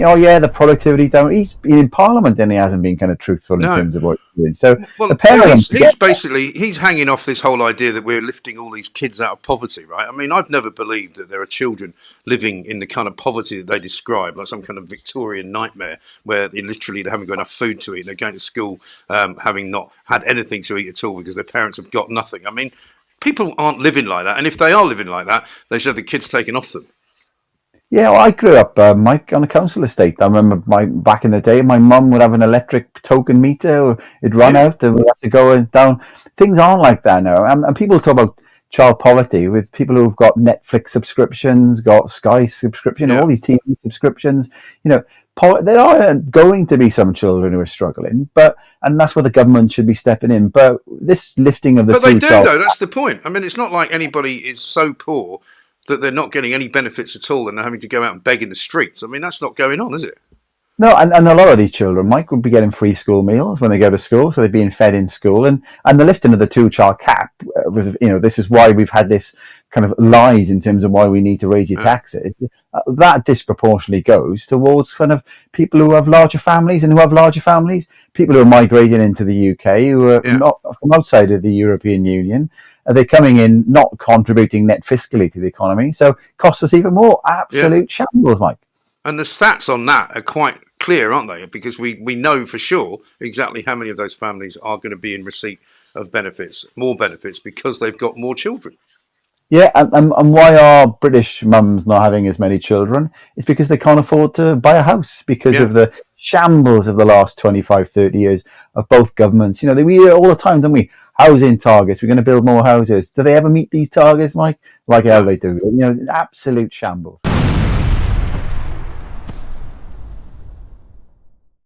Oh yeah, the productivity down. He's been in Parliament and he hasn't been kind of truthful in No. terms of what he's doing. So the Well, pair of them he's together. basically he's hanging off this whole idea that we're lifting all these kids out of poverty, right? I mean, I've never believed that there are children living in the kind of poverty that they describe, like some kind of Victorian nightmare, where they haven't got enough food to eat. They're going to school having not had anything to eat at all because their parents have got nothing. I mean, people aren't living like that, and if they are living like that, they should have the kids taken off them. Yeah, well, I grew up, Mike, on a council estate. I remember back in the day, my mum would have an electric token meter. It'd run Yeah, out, and we'd have to go down. Things aren't like that now. And people talk about child poverty with people who've got Netflix subscriptions, got Sky subscription, yeah. all these TV subscriptions. You know, there are going to be some children who are struggling, and that's where the government should be stepping in. But this lifting of the But they two do, child. though. That's the point. I mean, it's not like anybody is so poor that they're not getting any benefits at all and they're having to go out and beg in the streets. I mean, that's not going on, is it? No, and a lot of these children, Mike, would be getting free school meals when they go to school, so they're being fed in school, and the lifting of the two-child cap, this is why we've had this kind of lies in terms of why we need to raise your Yeah. taxes. That disproportionately goes towards kind of people who have larger families, people who are migrating into the UK, who are Yeah. not from outside of the European Union. They're coming in, not contributing net fiscally to the economy, so costs us even more. Yeah. Absolute shambles, Mike. And the stats on that are quite clear, aren't they? Because we know for sure exactly how many of those families are going to be in receipt of benefits, more benefits, because they've got more children. Yeah, and why are British mums not having as many children? It's because they can't afford to buy a house because Yeah. of the shambles of the last 25, 30 years of both governments. We hear all the time, don't we? Housing targets, we're going to build more houses. Do they ever meet these targets, Mike? Like hell No. they do. Absolute shambles.